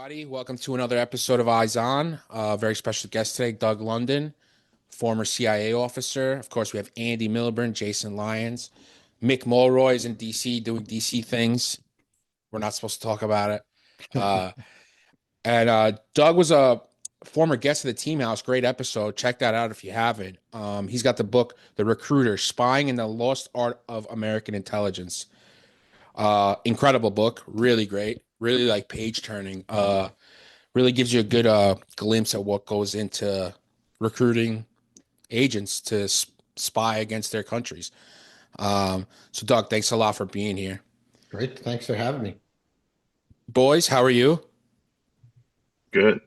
everybody. Welcome to another episode of Eyes On. Very special guest today, Doug London, former CIA officer. Of course, we have Andy Milburn, Jason Lyons. Mick Mulroy is in DC doing DC things. We're not supposed to talk about it. And Doug was a former guest of the Team House. Great episode. Check that out if you haven't. He's got the book, The Recruiter, Spying in the Lost Art of American Intelligence. Incredible book. Really great. Really like page turning. Really gives you a good glimpse at what goes into recruiting agents to spy against their countries. So, Doug, thanks a lot for being here. Great. Thanks for having me. Boys, how are you? Good.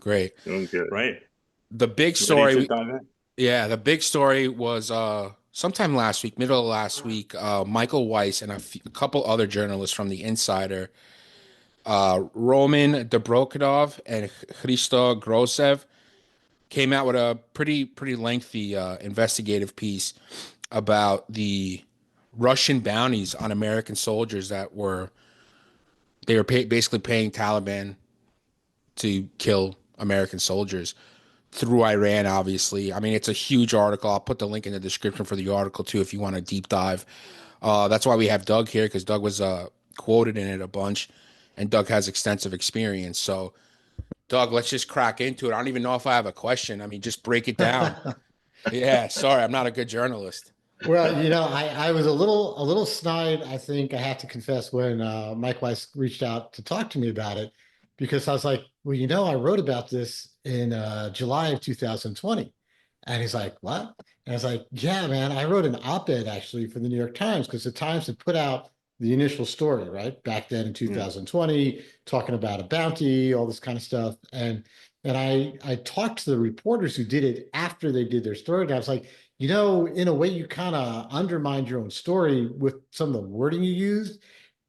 Great. Doing good. Right. The big Ready to story, dive in? yeah, the big story was sometime last week, middle of last week, Michael Weiss and a couple other journalists from the Insider, Roman Dobrokhodov and Hristo Grosev, came out with a pretty lengthy investigative piece about the Russian bounties on American soldiers that they were basically paying Taliban to kill American soldiers through Iran, obviously. I mean, it's a huge article. I'll put the link in the description for the article too if you want to deep dive. That's why we have Doug here, because Doug was quoted in it a bunch, and Doug has extensive experience. So, Doug, let's just crack into it. I don't even know if I have a question. I mean, just break it down. Yeah, sorry, I'm not a good journalist. Well, I was a little snide, I think I have to confess, when Mike Weiss reached out to talk to me about it, because I was like, well, I wrote about this in July of 2020. And he's like, what? And I was like, yeah, man, I wrote an op-ed actually for the New York Times, because the Times had put out the initial story, right? Back then in 2020, talking about a bounty, all this kind of stuff. And I talked to the reporters who did it after they did their story. And I was like, in a way, you kind of undermined your own story with some of the wording you used.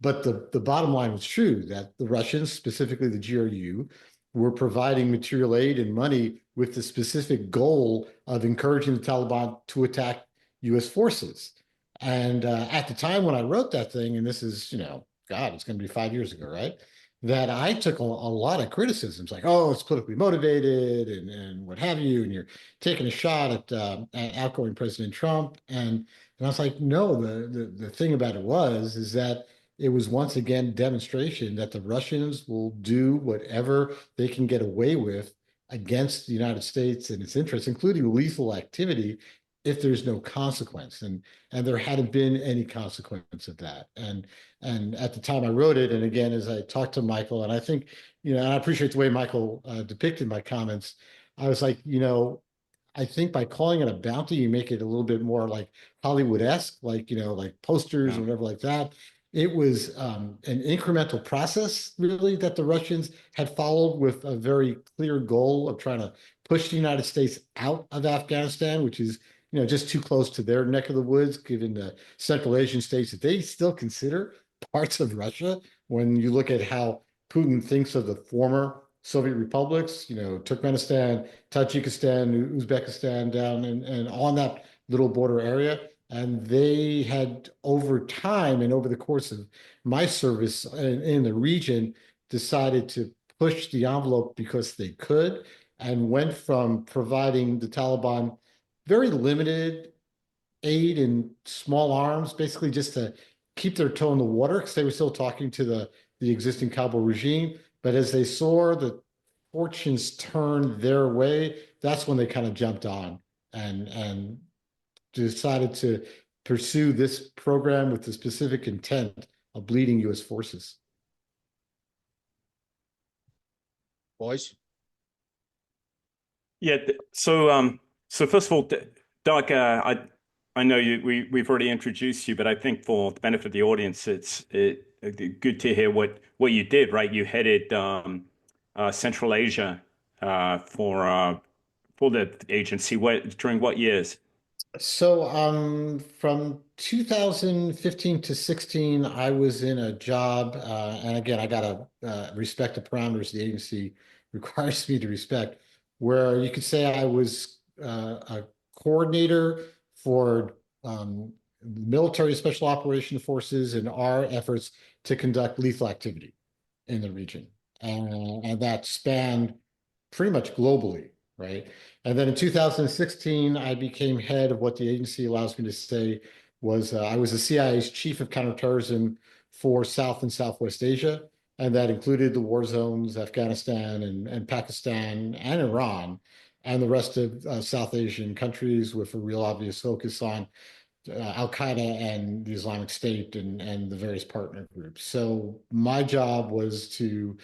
But the bottom line was true, that the Russians, specifically the GRU, were providing material aid and money with the specific goal of encouraging the Taliban to attack U.S. forces. And at the time when I wrote that thing, and this is, God, it's going to be 5 years ago, right? That I took a lot of criticisms, like, oh, it's politically motivated and what have you, and you're taking a shot at outgoing President Trump. And I was like, no, the thing about it is that it was once again demonstration that the Russians will do whatever they can get away with against the United States and its interests, including lethal activity, if there's no consequence. And there hadn't been any consequence of that. And at the time I wrote it, and again, as I talked to Michael, and I think, and I appreciate the way Michael depicted my comments, I was like, I think by calling it a bounty, you make it a little bit more like Hollywood-esque, like, like posters or whatever like that. It was an incremental process, really, that the Russians had followed with a very clear goal of trying to push the United States out of Afghanistan, which is, just too close to their neck of the woods, given the Central Asian states that they still consider parts of Russia. When you look at how Putin thinks of the former Soviet republics, Turkmenistan, Tajikistan, Uzbekistan, down and on that little border area. And they had, over time and over the course of my service in the region, decided to push the envelope because they could, and went from providing the Taliban very limited aid in small arms, basically just to keep their toe in the water, because they were still talking to the existing Kabul regime. But as they saw the fortunes turn their way, that's when they kind of jumped on and decided to pursue this program with the specific intent of bleeding U.S. forces. Boys? Yeah. So first of all, Doug, I know we've already introduced you, but I think for the benefit of the audience, it's good to hear what you did. Right, you headed Central Asia for the agency. During what years? So from 2015 to 16, I was in a job, and again, I got to respect the parameters the agency requires me to respect, where you could say I was a coordinator for military special operation forces and our efforts to conduct lethal activity in the region. and that spanned pretty much globally, right? And then in 2016, I became head of what the agency allows me to say was I was the CIA's chief of counterterrorism for South and Southwest Asia. And that included the war zones, Afghanistan and Pakistan and Iran, and the rest of South Asian countries with a real obvious focus on Al Qaeda and the Islamic State and the various partner groups. So my job was to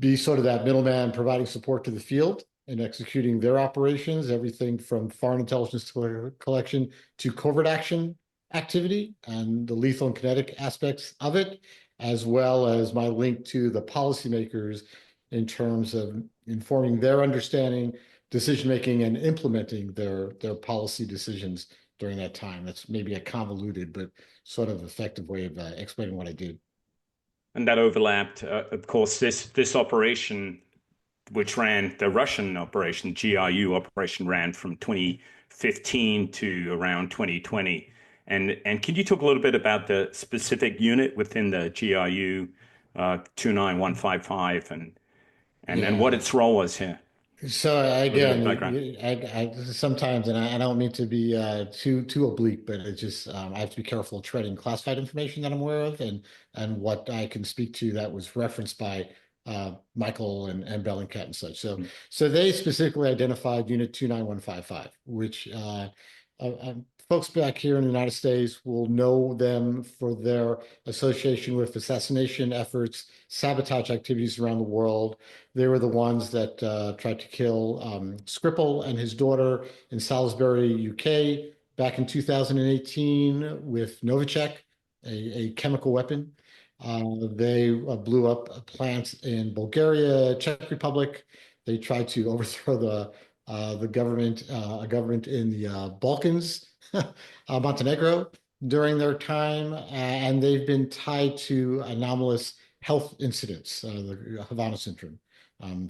be sort of that middleman providing support to the field and executing their operations, everything from foreign intelligence collection to covert action activity and the lethal and kinetic aspects of it, as well as my link to the policymakers in terms of informing their understanding, decision making, and implementing their policy decisions during that time. That's maybe a convoluted but sort of effective way of explaining what I did. And that overlapped, of course, this operation, which ran the Russian operation, GRU operation, ran from 2015 to around 2020. And can you talk a little bit about the specific unit within the GRU 29155 and what its role was here? So A little bit of again, background. I sometimes, and I don't mean to be too oblique, but it just I have to be careful treading classified information that I'm aware of, and what I can speak to that was referenced by Michael and Bellingcat and such. So they specifically identified Unit 29155, which folks back here in the United States will know them for their association with assassination efforts, sabotage activities around the world. They were the ones that tried to kill Skripal and his daughter in Salisbury, UK, back in 2018 with Novichok, a chemical weapon. They blew up plants in Bulgaria, Czech Republic. They tried to overthrow the government, a government in the Balkans, Montenegro, during their time, and they've been tied to anomalous health incidents, the Havana syndrome,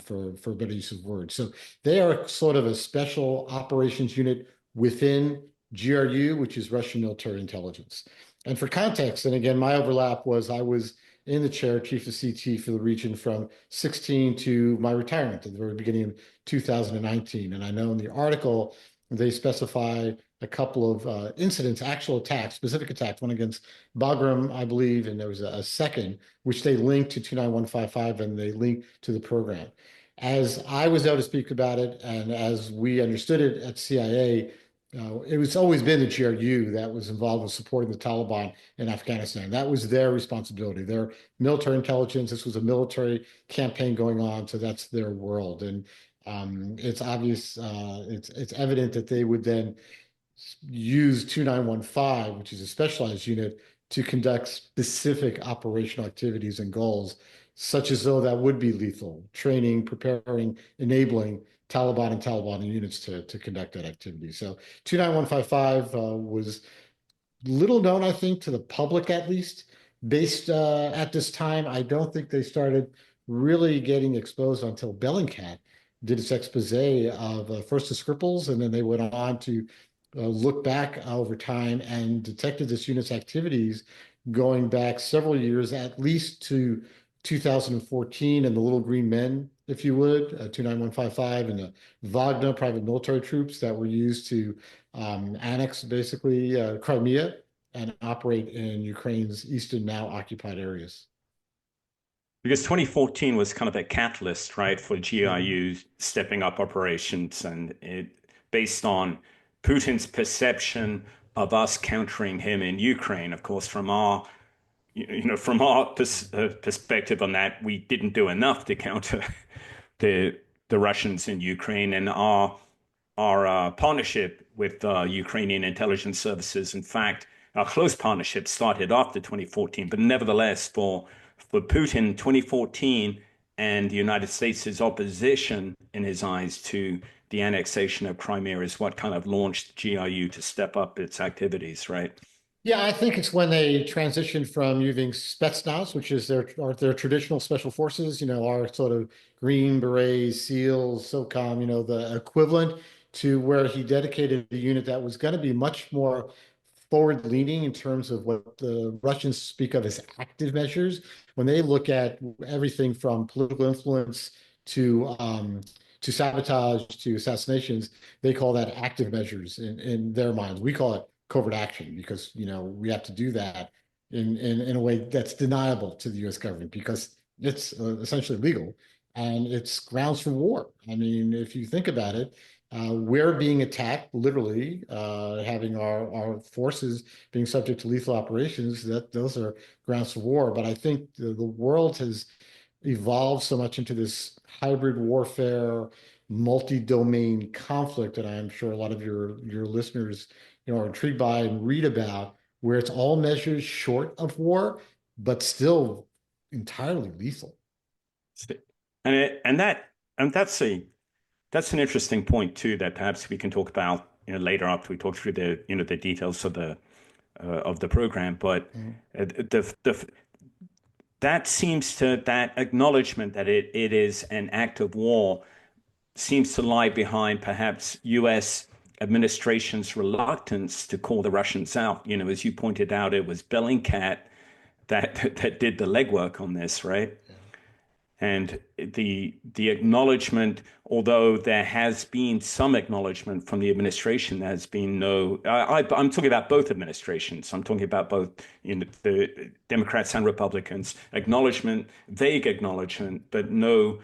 for better use of words. So they are sort of a special operations unit within GRU, which is Russian military intelligence. And for context, and again, my overlap was I was in the chair, chief of CT for the region from 16 to my retirement at the very beginning of 2019. And I know in the article, they specify a couple of incidents, actual attacks, specific attacks, one against Bagram, I believe, and there was a second, which they linked to 29155 and they linked to the program. As I was able to speak about it, and as we understood it at CIA, it was always been the GRU that was involved with supporting the Taliban in Afghanistan. That was their responsibility, their military intelligence. This was a military campaign going on, so that's their world. And it's obvious, it's evident that they would then use 2915, which is a specialized unit, to conduct specific operational activities and goals, such as though that would be lethal, training, preparing, enabling Taliban and Taliban units to conduct that activity. So 29155 was little known, I think, to the public at least, based at this time. I don't think they started really getting exposed until Bellingcat did its expose of first the Skripals, and then they went on to look back over time and detected this unit's activities going back several years, at least to 2014 and the Little Green Men, if you would, 29155 and the Wagner private military troops that were used to annex basically Crimea and operate in Ukraine's eastern now occupied areas. Because 2014 was kind of a catalyst, right, for GRU stepping up operations, and it based on Putin's perception of us countering him in Ukraine. Of course, from our perspective on that, we didn't do enough to counter the Russians in Ukraine, and our partnership with Ukrainian intelligence services. In fact, our close partnership started after 2014, but nevertheless, for Putin, 2014 and the United States' opposition in his eyes to the annexation of Crimea is what kind of launched GRU to step up its activities, right? Yeah, I think it's when they transitioned from using Spetsnaz, which is their traditional special forces, our sort of Green Berets, SEALs, SOCOM, the equivalent, to where he dedicated a unit that was going to be much more forward leaning in terms of what the Russians speak of as active measures. When they look at everything from political influence to sabotage to assassinations, they call that active measures in their minds. We call it covert action because we have to do that in a way that's deniable to the U.S. government because it's essentially legal and it's grounds for war. I mean, if you think about it, we're being attacked, literally, having our forces being subject to lethal operations. Those are grounds for war. But I think the world has evolved so much into this hybrid warfare, multi-domain conflict that I'm sure a lot of your listeners, are intrigued by and read about, where it's all measures short of war, but still entirely lethal. And that's an interesting point too that perhaps we can talk about later after we talk through the details of the program. But that acknowledgement that it is an act of war seems to lie behind perhaps U.S. administration's reluctance to call the Russians out. As you pointed out, it was Bellingcat that did the legwork on this, right? Yeah. And the acknowledgement, although there has been some acknowledgement from the administration, there has been no. I'm talking about both administrations. I'm talking about both the Democrats and Republicans. Acknowledgement, vague acknowledgement, but no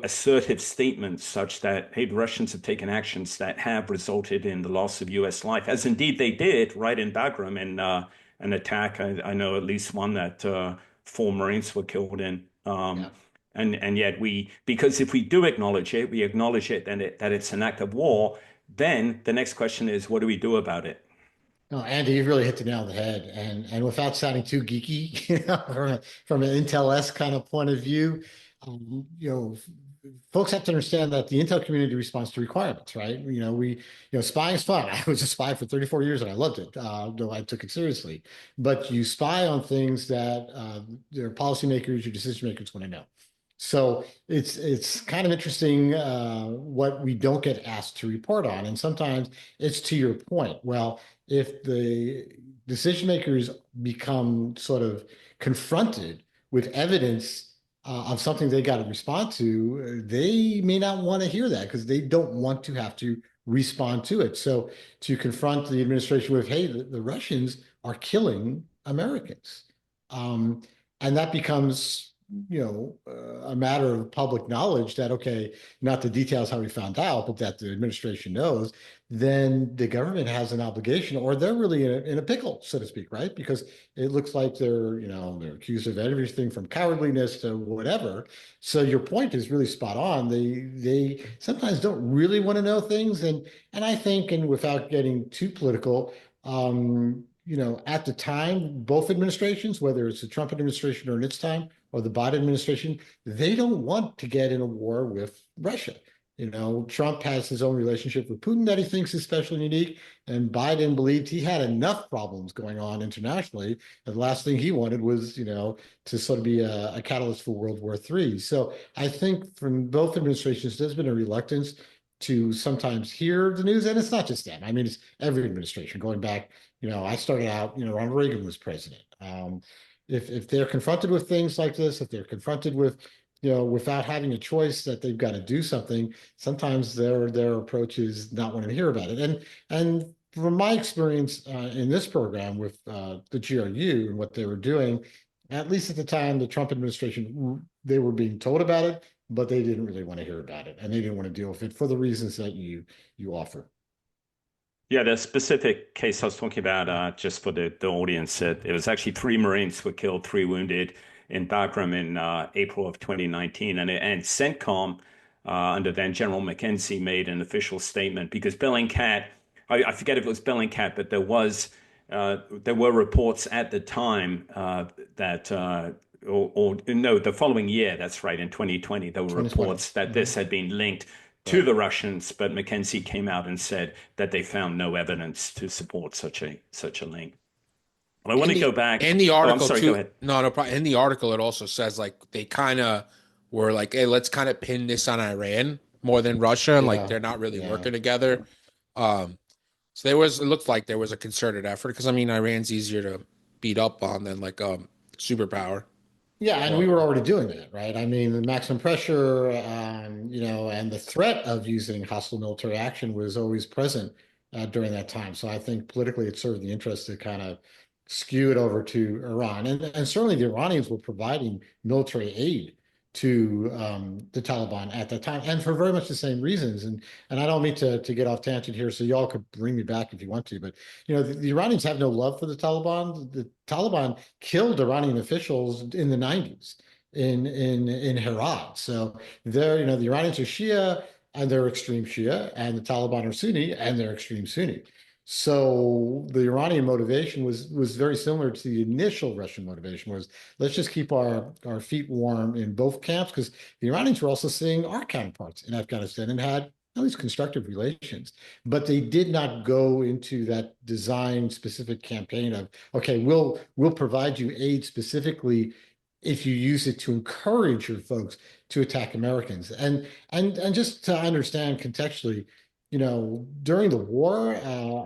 assertive statements such that, hey, the Russians have taken actions that have resulted in the loss of U.S. life, as indeed they did right in Bagram in an attack. I know at least one that 4 Marines were killed in. Yeah. And yet because if we do acknowledge it, we acknowledge it and that it's an act of war, then the next question is, what do we do about it? No, Andy, you've really hit the nail on the head. And without sounding too geeky, from an Intel-esque kind of point of view, folks have to understand that the Intel community responds to requirements, right? Spying is fun. I was a spy for 34 years and I loved it, though I took it seriously. But you spy on things that your policymakers, your decision makers want to know. So it's kind of interesting what we don't get asked to report on. And sometimes it's to your point. Well, if the decision makers become sort of confronted with evidence of something they got to respond to, they may not want to hear that because they don't want to have to respond to it. So to confront the administration with, hey, the Russians are killing Americans. And that becomes a matter of public knowledge that, okay, not the details how we found out, but that the administration knows, then the government has an obligation, or they're really in a pickle, so to speak, right? Because it looks like they're accused of everything from cowardliness to whatever. So your point is really spot on. They sometimes don't really want to know things. And I think, and without getting too political, at the time, both administrations, whether it's the Trump administration or in its time, or the Biden administration, they don't want to get in a war with Russia. Trump has his own relationship with Putin that he thinks is special and unique, and Biden believed he had enough problems going on internationally. And the last thing he wanted was, to sort of be a catalyst for World War III. So I think from both administrations, there's been a reluctance to sometimes hear the news, and it's not just them. I mean, it's every administration going back. I started out, Ronald Reagan was president. If they're confronted with things like this, if they're confronted with, without having a choice that they've got to do something, sometimes their approach is not wanting to hear about it. And from my experience in this program with the GRU and what they were doing, at least at the time, the Trump administration, they were being told about it, but they didn't really want to hear about it, and they didn't want to deal with it for the reasons that you offer. Yeah, the specific case I was talking about, just for the audience, it was actually 3 Marines were killed, 3 wounded in Bagram in April of 2019. And CENTCOM, under then General McKenzie, made an official statement because Bellingcat, I forget if it was Bellingcat, but there were reports at the time that, the following year, that's right, in 2020, there were reports that this had been linked to the Russians, but McKenzie came out and said that they found no evidence to support such a link. Well, I want to go back. In the article, I'm sorry, too, go ahead. No problem. In the article, it also says like they kind of were like, hey, let's kind of pin this on Iran more than Russia, and like they're not really working together. So it looked like there was a concerted effort because I mean Iran's easier to beat up on than like superpower. Yeah, and we Well, were already doing that, right? I mean, the maximum pressure, and the threat of using hostile military action was always present during that time. So I think politically it served the interest to kind of skew it over to Iran. And certainly the Iranians were providing military aid to the Taliban at that time, and for very much the same reasons. And I don't mean to get off tangent here, so y'all could bring me back if you want to, but the Iranians have no love for the Taliban. The Taliban killed Iranian officials in the 90s in Herat. So the Iranians are Shia and they're extreme Shia, and the Taliban are Sunni and they're extreme Sunni. So the Iranian motivation was very similar to the initial Russian motivation, was let's just keep our feet warm in both camps, because the Iranians were also seeing our counterparts in Afghanistan and had at least constructive relations. But they did not go into that design specific campaign of, okay, we'll provide you aid specifically if you use it to encourage your folks to attack Americans. And just to understand contextually, during the war,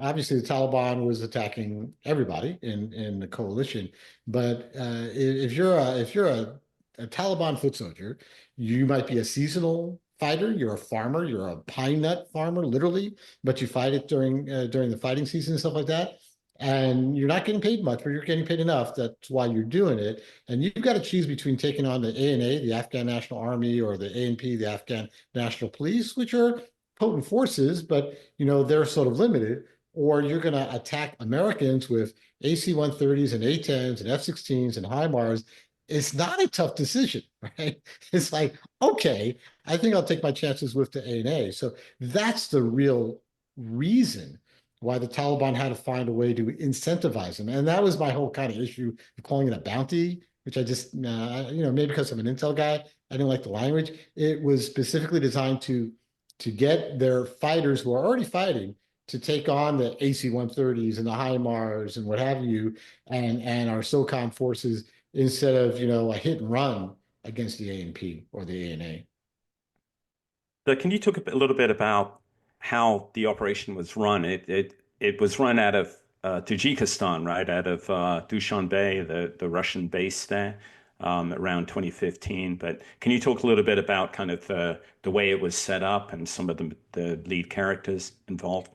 obviously the Taliban was attacking everybody in the coalition. But if you're a Taliban foot soldier, you might be a seasonal fighter. You're a farmer. You're a pine nut farmer, literally, but you fight it during the fighting season and stuff like that. And you're not getting paid much, but you're getting paid enough. That's why you're doing it. And you've got to choose between taking on the ANA, the Afghan National Army, or the ANP, the Afghan National Police, which are potent forces, but they're sort of limited. Or you're going to attack Americans with AC-130s and A-10s and F-16s and HIMARS. It's not a tough decision, right? It's like, okay, I think I'll take my chances with the ANA. So that's the real reason why the Taliban had to find a way to incentivize them. And that was my whole kind of issue of calling it a bounty, which I just, maybe because I'm an intel guy, I didn't like the language. It was specifically designed to get their fighters who are already fighting to take on the AC-130s and the HIMARS and what have you, and our SOCOM forces, instead of, a hit and run against the ANP or the ANA. So can you talk a little bit about how the operation was run? It was run out of Tajikistan, right? Out of Dushanbe, the Russian base there, around 2015. But can you talk a little bit about kind of the way it was set up and some of the lead characters involved?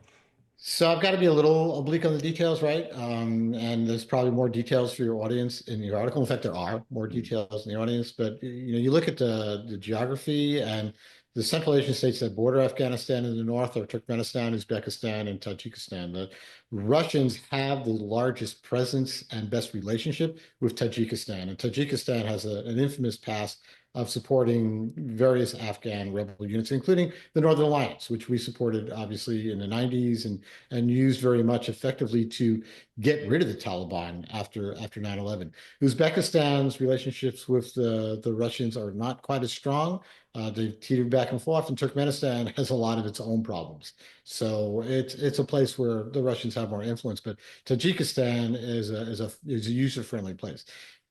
So I've got to be a little oblique on the details, right? And there's probably more details for your audience in your article. In fact, there are more details in the audience, but you look at the geography, and the Central Asian states that border Afghanistan in the north are Turkmenistan, Uzbekistan, and Tajikistan. The Russians have the largest presence and best relationship with Tajikistan, and Tajikistan has an infamous past of supporting various Afghan rebel units, including the Northern Alliance, which we supported obviously in the 90s and used very much effectively to get rid of the Taliban after 9/11. Uzbekistan's relationships with the Russians are not quite as strong. They've teetered back and forth, and Turkmenistan has a lot of its own problems. So it's a place where the Russians have more influence, but Tajikistan is a user-friendly place.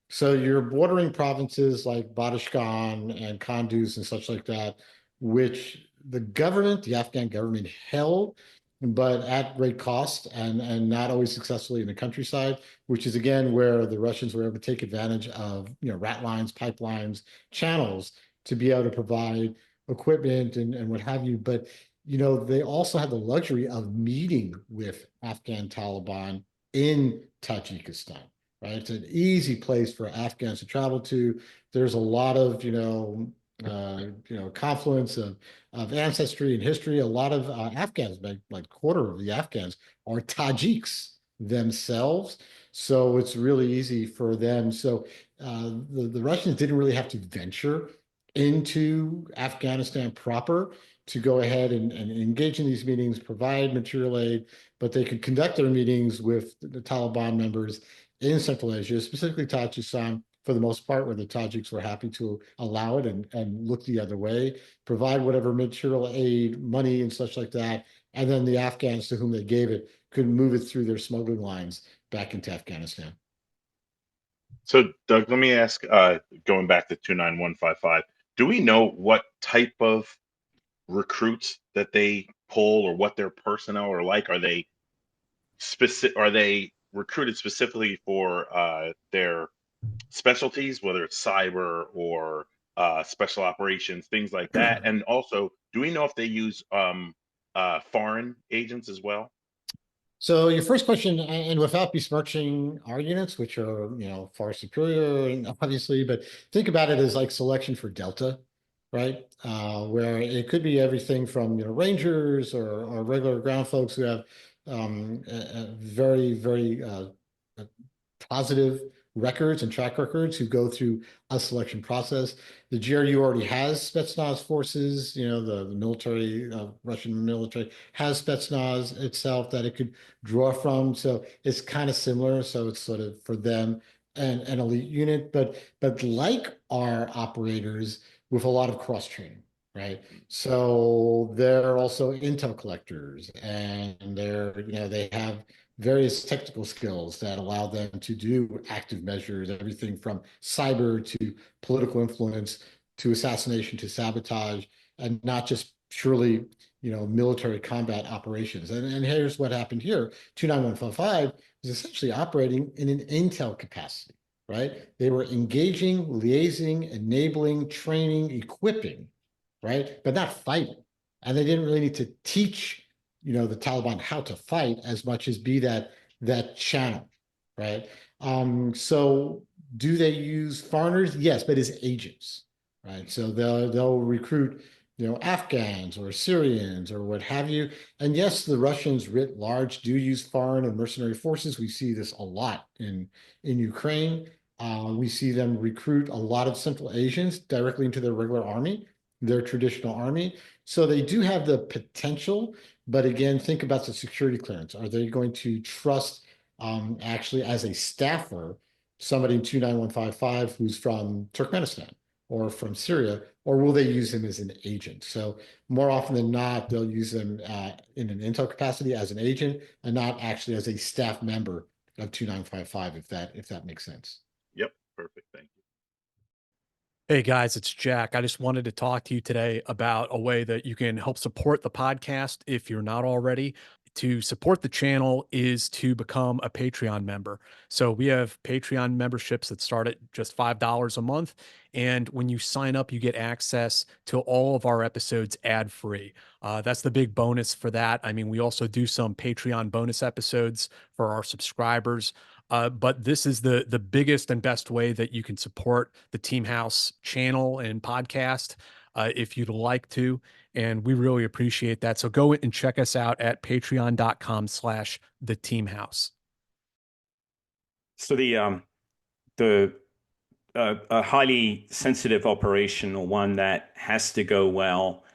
So you're bordering provinces like Badashkan and Kunduz and such like that, which the Afghan government held, but at great cost and not always successfully in the countryside, which is again where the Russians were able to take advantage of rat lines, pipelines, channels to be able to provide equipment and what have you. But they also had the luxury of meeting with Afghan Taliban in Tajikistan. Right, it's an easy place for Afghans to travel to. There's a lot of confluence of ancestry and history. A lot of Afghans, like quarter of the Afghans, are Tajiks themselves. So it's really easy for them. So the Russians didn't really have to venture into Afghanistan proper to go ahead and engage in these meetings, provide material aid, but they could conduct their meetings with the Taliban members in Central Asia, specifically Tajikistan, for the most part, where the Tajiks were happy to allow it and look the other way, provide whatever material aid, money, and such like that. And then the Afghans to whom they gave it could move it through their smuggling lines back into Afghanistan. So, Doug, let me ask, going back to 29155, do we know what type of recruits that they pull or what their personnel are like? Are they specific? Are they recruited specifically for their specialties, whether it's cyber or special operations, things like that? And also, do we know if they use foreign agents as well? So your first question, and without besmirching our units, which are, far superior, and obviously, but think about it as like selection for Delta, right? Where it could be everything from, Rangers or regular ground folks who have a very, very positive records and track records who go through a selection process. The GRU already has Spetsnaz forces, the military, Russian military has Spetsnaz itself that it could draw from. So it's kind of similar. So it's sort of for them an elite unit, but like our operators with a lot of cross training. Right. So they're also intel collectors and they have various technical skills that allow them to do active measures, everything from cyber to political influence to assassination to sabotage, and not just purely, military combat operations. And here's what happened here. 29155 is essentially operating in an intel capacity, right? They were engaging, liaising, enabling, training, equipping, right? But not fighting. And they didn't really need to teach the Taliban how to fight as much as be that channel, right? So do they use foreigners? Yes, but as agents, right? So they'll recruit, Afghans or Syrians or what have you. And yes, the Russians writ large do use foreign and mercenary forces. We see this a lot in Ukraine. We see them recruit a lot of Central Asians directly into their regular army, their traditional army. So they do have the potential, but again, think about the security clearance. Are they going to trust actually as a staffer somebody in 29155 who's from Turkmenistan or from Syria, or will they use him as an agent? So more often than not, they'll use them in an intel capacity as an agent and not actually as a staff member of 2955, if that makes sense. Yep, perfect. Thank you. Hey guys, it's Jack. I just wanted to talk to you today about a way that you can help support the podcast if you're not already. To support the channel is to become a Patreon member. So we have Patreon memberships that start at just $5 a month. And when you sign up, you get access to all of our episodes ad-free. That's the big bonus for that. I mean, we also do some Patreon bonus episodes for our subscribers. But this is the biggest and best way that you can support the Team House channel and podcast if you'd like to. And we really appreciate that. So go and check us out at patreon.com/theteamhouse. So a highly sensitive operation, or one that has to go well,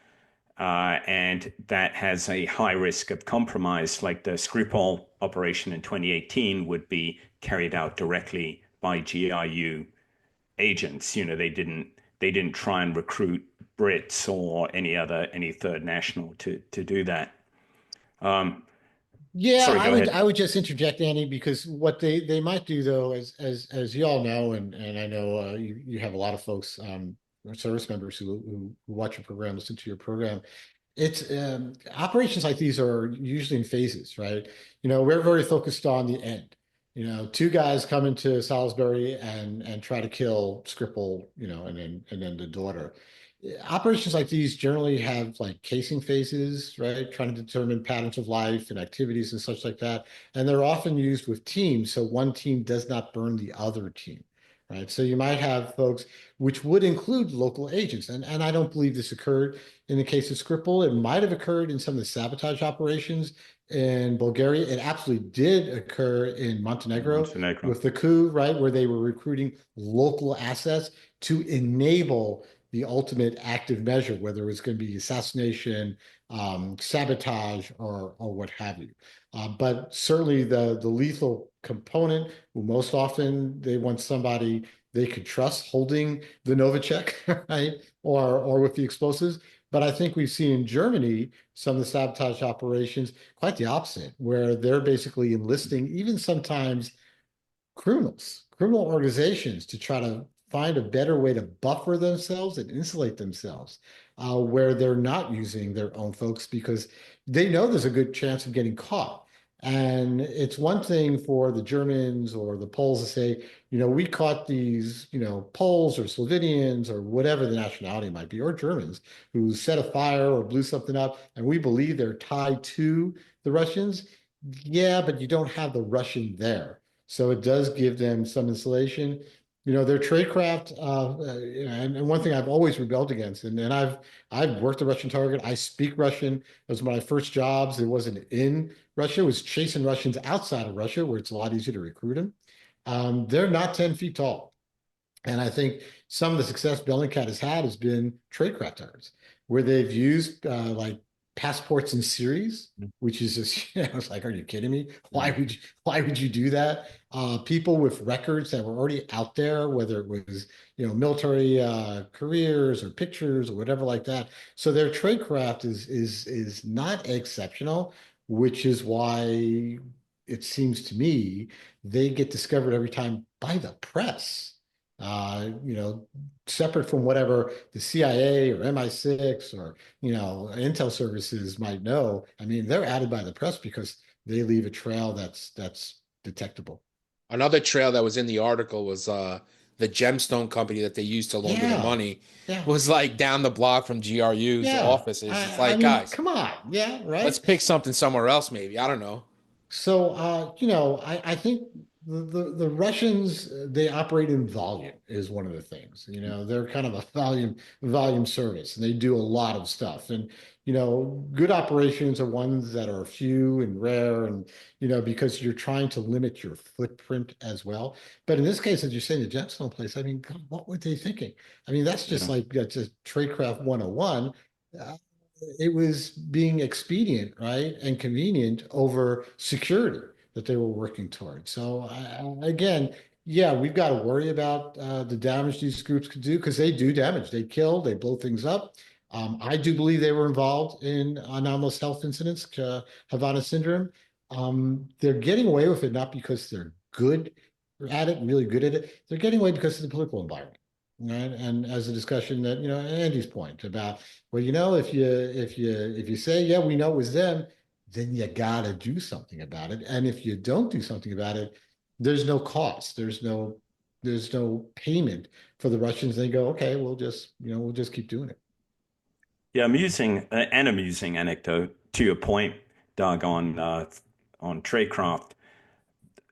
and that has a high risk of compromise, like the Skripal operation in 2018, would be carried out directly by GRU agents. They didn't try and recruit Brits or any third national to do that. Yeah, Sorry, go ahead. I would just interject, Andy, because what they might do though, as you all know, and I know you have a lot of folks, service members who watch your program, listen to your program. It's operations like these are usually in phases, right? We're very focused on the end. Two guys come into Salisbury and try to kill Skripal, and then the daughter. Operations like these generally have like casing phases, right? Trying to determine patterns of life and activities and such like that. And they're often used with teams, so one team does not burn the other team, right? So you might have folks, which would include local agents. And I don't believe this occurred in the case of Skripal. It might have occurred in some of the sabotage operations in Bulgaria. It absolutely did occur in Montenegro with the coup, right? Where they were recruiting local assets to enable the ultimate active measure, whether it was going to be assassination, sabotage, or what have you. But certainly the lethal component, well, most often they want somebody they could trust holding the Novichok, right? Or with the explosives. But I think we've seen in Germany some of the sabotage operations quite the opposite, where they're basically enlisting even sometimes criminal organizations to try to find a better way to buffer themselves and insulate themselves, where they're not using their own folks because they know there's a good chance of getting caught. And it's one thing for the Germans or the Poles to say, we caught these, Poles or Slovenians or whatever the nationality might be, or Germans who set a fire or blew something up, and we believe they're tied to the Russians. Yeah, but you don't have the Russian there. So it does give them some insulation. Their tradecraft, and one thing I've always rebelled against, and I've worked a Russian target. I speak Russian. It was my first jobs. It wasn't in Russia, was chasing Russians outside of Russia, where it's a lot easier to recruit them. They're not 10 feet tall. And I think some of the success Bellingcat has had has been tradecraft targets, where they've used like passports in series, which is just, it's like, are you kidding me? Why would you do that? People with records that were already out there, whether it was, military careers or pictures or whatever like that. So their tradecraft is not exceptional, which is why it seems to me they get discovered every time by the press. Separate from whatever the CIA or MI6 or, intel services might know. I mean, they're added by the press because they leave a trail that's detectable. Another trail that was in the article was the gemstone company that they used to launder the money Yeah. was like down the block from GRU's offices. It's like, I mean, guys, come on. Yeah, right. let's pick something somewhere else, maybe. I don't know. So, I think the Russians, they operate in volume is one of the things. They're kind of a volume service, and they do a lot of stuff. And good operations are ones that are few and rare, and because you're trying to limit your footprint as well. But in this case, as you're saying, the gemstone place, I mean, God, what were they thinking? I mean, that's just that's just tradecraft 101. It was being expedient, right, and convenient over security that they were working toward. So again, yeah, we've got to worry about the damage these groups could do, because they do damage. They kill, they blow things up. I do believe they were involved in anomalous health incidents, Havana syndrome. They're getting away with it not because they're good at it, really good at it. They're getting away because of the political environment. Right. And as a discussion that, Andy's point about, well, if you say, yeah, we know it was them, then you gotta do something about it. And if you don't do something about it, there's no cost. There's no payment for the Russians. They go, okay, we'll just keep doing it. Yeah, amusing anecdote to your point, Doug, on Tradecraft.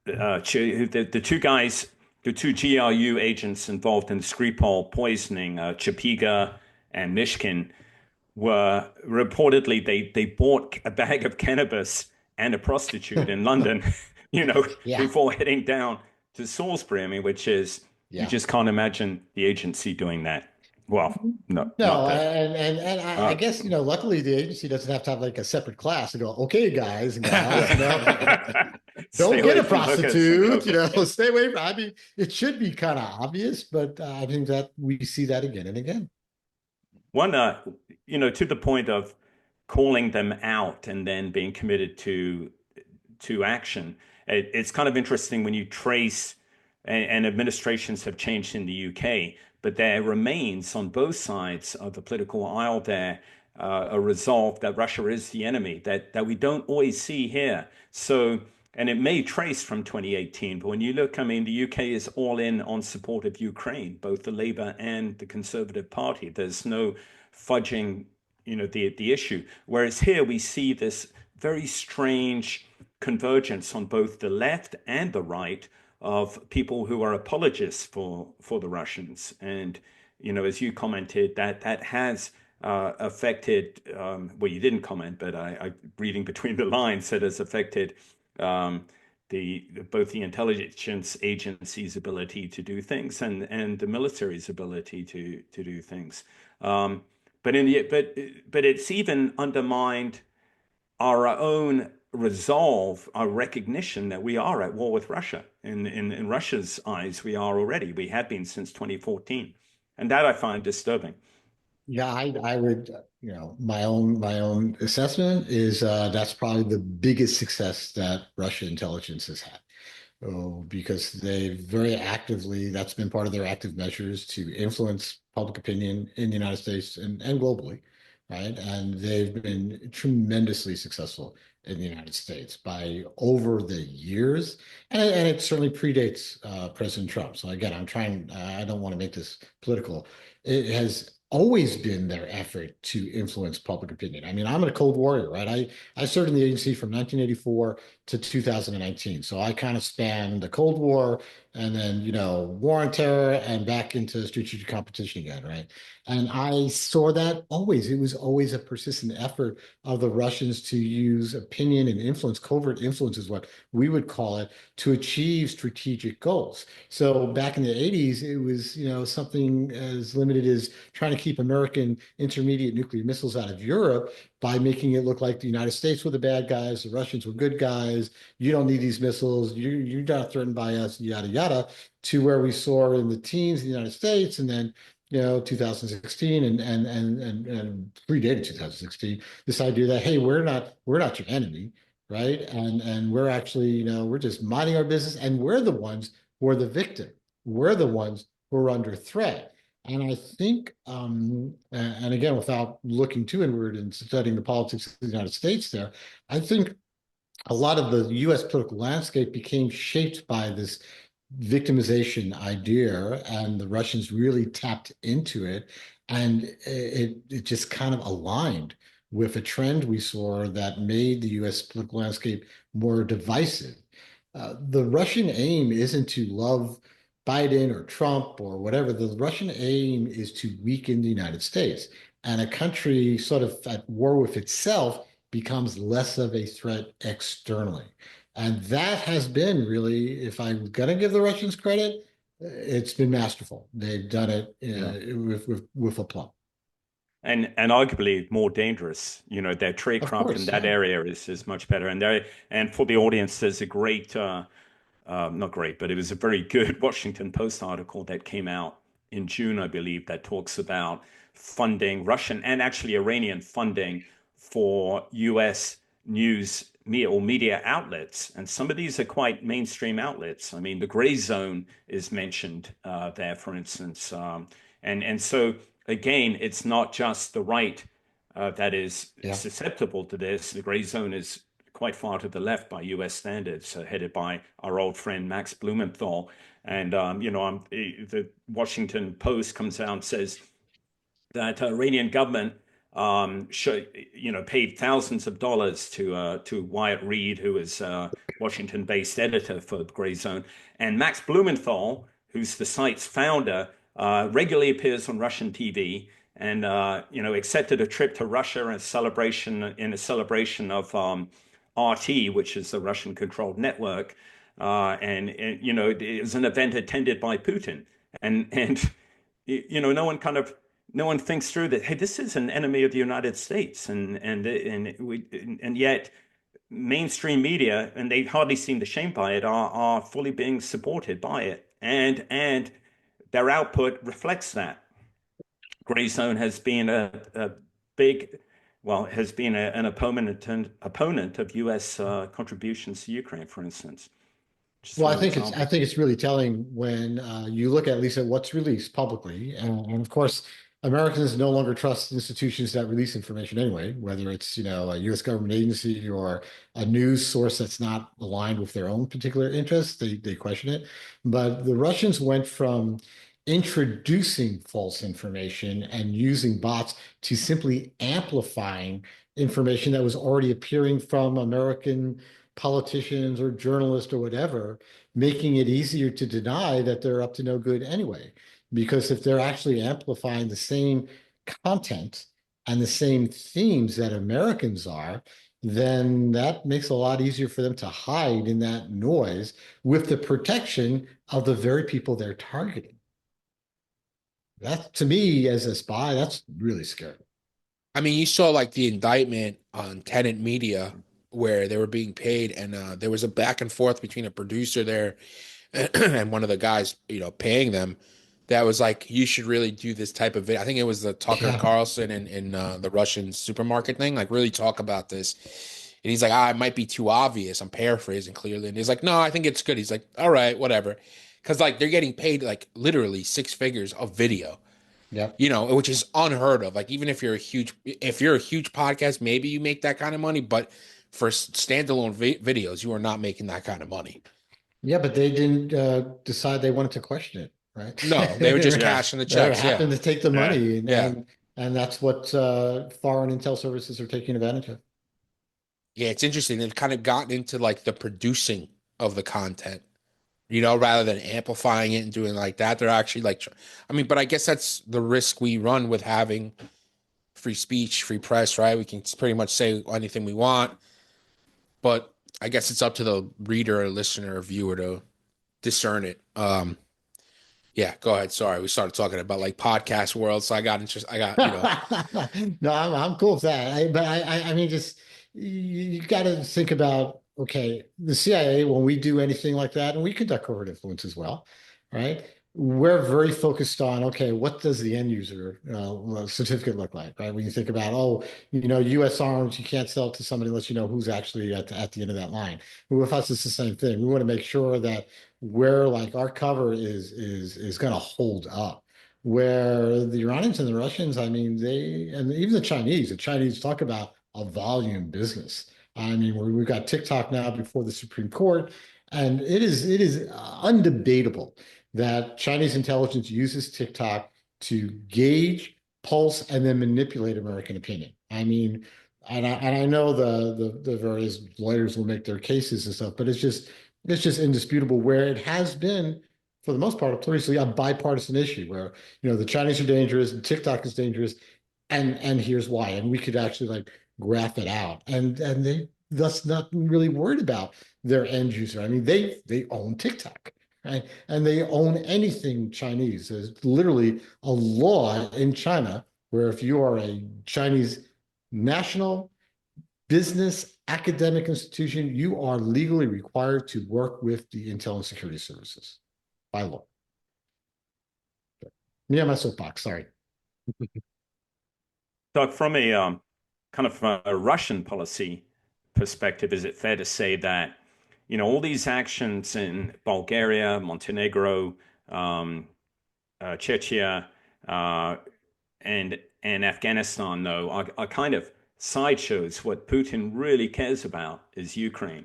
The two guys, the two GRU agents involved in Skripal poisoning, Chapiga and Mishkin, were reportedly they bought a bag of cannabis and a prostitute in London, before heading down to Salisbury. I mean, which is you just can't imagine the agency doing that. Well, no, No, and I guess, luckily the agency doesn't have to have like a separate class to go, okay, guys and gals, don't get a prostitute, stay away from. I mean, it should be kind of obvious, but I think that we see that again and again. One, to the point of calling them out and then being committed to action. It's kind of interesting when you trace, and administrations have changed in the UK, but there remains on both sides of the political aisle there a resolve that Russia is the enemy that we don't always see here. So, and it may trace from 2018, but when you look, I mean, the UK is all in on support of Ukraine, both the Labour and the Conservative Party. There's no fudging, the issue. Whereas here we see this very strange convergence on both the left and the right of people who are apologists for the Russians. And, as you commented, that has affected, well, you didn't comment, but I reading between the lines, that has affected both the intelligence agency's ability to do things and the military's ability to do things. But it's even undermined our own resolve, our recognition that we are at war with Russia. In Russia's eyes, we are already. We have been since 2014, and that I find disturbing. Yeah, I would, my own assessment is that's probably the biggest success that Russian intelligence has had. Oh, because they very actively, that's been part of their active measures to influence public opinion in the United States and globally. right? And they've been tremendously successful in the United States by over the years. And it certainly predates President Trump. So again, I don't want to make this political. It has always been their effort to influence public opinion. I mean, I'm a Cold Warrior, right? I served in the agency from 1984 to 2019. So I kind of spanned the Cold War and then, war on terror and back into strategic competition again, right? And I saw that always. It was always a persistent effort of the Russians to use opinion and influence, covert influence is what we would call it, to achieve strategic goals. So back in the 80s, it was, something as limited as trying to keep American intermediate nuclear missiles out of Europe by making it look like the United States were the bad guys, the Russians were good guys. You don't need these missiles. You're not threatened by us, yada, yada, to where we saw in the teens in the United States and then 2016 and predated 2016, this idea that, hey, we're not your enemy, right? And we're actually, we're just minding our business and we're the ones who are the victim. We're the ones who are under threat. And I think, and again, without looking too inward and studying the politics of the United States there, I think a lot of the US political landscape became shaped by this victimization idea, and the Russians really tapped into it, and it just kind of aligned with a trend we saw that made the US political landscape more divisive. The Russian aim isn't to love Biden or Trump or whatever. The Russian aim is to weaken the United States. And a country sort of at war with itself becomes less of a threat externally. And that has been really, if I'm going to give the Russians credit, it's been masterful. They've done it with aplomb. And arguably more dangerous. Their tradecraft in that area is much better. And for the audience, there's a great not great, but it was a very good Washington Post article that came out in June, I believe, that talks about funding, Russian and actually Iranian funding for US news media outlets. And some of these are quite mainstream outlets. I mean, the gray zone is mentioned there, for instance. And so, again, it's not just the right that is susceptible to this. The gray zone is quite far to the left by US standards, headed by our old friend Max Blumenthal. And, the Washington Post comes out and says that Iranian government paid thousands of dollars to Wyatt Reed, who is Washington-based editor for Gray Zone. And Max Blumenthal, who's the site's founder, regularly appears on Russian TV and accepted a trip to Russia in a celebration of RT, which is the Russian-controlled network, and it was an event attended by Putin, and no one thinks through that. Hey, this is an enemy of the United States, and yet mainstream media, and they hardly seem ashamed by it, are fully being supported by it, and their output reflects that. Gray Zone has been a big has been an opponent of U.S. contributions to Ukraine, for instance. Well, I think it's really telling when you look at least at what's released publicly, and of course, Americans no longer trust institutions that release information anyway, whether it's a U.S. government agency or a news source that's not aligned with their own particular interests. They question it. But the Russians went from introducing false information and using bots to simply amplifying information that was already appearing from American politicians or journalists or whatever, making it easier to deny that they're up to no good anyway. Because if they're actually amplifying the same content and the same themes that Americans are, then that makes a lot easier for them to hide in that noise with the protection of the very people they're targeting. That, to me, as a spy, that's really scary. I mean, you saw like the indictment on Tenant Media where they were being paid, and there was a back and forth between a producer there and one of the guys, paying them. That was like, you should really do this type of video. I think it was the Tucker Carlson in the Russian supermarket thing. Like, really talk about this. And he's like, it might be too obvious. I'm paraphrasing clearly. And he's like, no, I think it's good. He's like, all right, whatever. Because like they're getting paid like literally six figures of video. Yep. which is unheard of. Like even if you're a huge podcast, maybe you make that kind of money, but for standalone videos, you are not making that kind of money. Yeah, but they didn't decide they wanted to question it, right? No, they were just Yeah. cashing the They checks. Yeah. happened to take the Yeah. money, Yeah. and that's what foreign intel services are taking advantage of. Yeah, it's interesting. They've kind of gotten into like the producing of the content, rather than amplifying it and doing like that. They're actually like, I mean, but I guess that's the risk we run with having free speech, free press, right? We can pretty much say anything we want, but I guess it's up to the reader or listener or viewer to discern it. Yeah, go ahead. Sorry, we started talking about like podcast world, so I got interested. No, I'm cool with that. I mean, just you got to think about, okay, the CIA, when we do anything like that, and we conduct covert influence as well, right? We're very focused on, okay, what does the end user certificate look like, right? When you think about, oh, U.S. arms, you can't sell it to somebody unless you know who's actually at the end of that line. But with us, it's the same thing. We want to make sure that where like our cover is going to hold up. Where the Iranians and the Russians, I mean, and even the Chinese talk about a volume business. I mean, we've got TikTok now before the Supreme Court, and it is undebatable that Chinese intelligence uses TikTok to gauge, pulse, and then manipulate American opinion. I mean, and I know the various lawyers will make their cases and stuff, but it's just indisputable where it has been, for the most part, obviously a bipartisan issue where the Chinese are dangerous and TikTok is dangerous, and here's why, and we could actually like graph it out, and they thus not really worried about their end user. I mean, they own TikTok, right? And they own anything Chinese. There's literally a law in China where if you are a Chinese national, business, academic institution, you are legally required to work with the intel and security services by law. Me and my soapbox, sorry. Doug, from a kind of a Russian policy perspective, is it fair to say that all these actions in Bulgaria, Montenegro, Chechnya, and Afghanistan, though, are kind of sideshows? What Putin really cares about is Ukraine,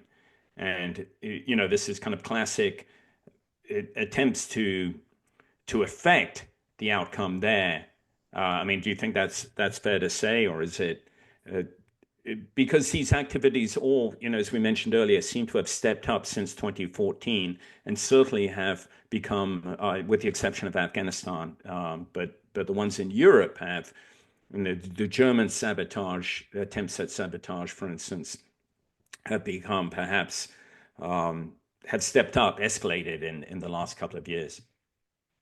and this is kind of classic attempts to affect the outcome there. I mean, do you think that's fair to say, or is it because these activities all, as we mentioned earlier, seem to have stepped up since 2014, and certainly have become, with the exception of Afghanistan, but the ones in Europe have, the German sabotage attempts at sabotage, for instance, have become perhaps have stepped up, escalated in the last couple of years.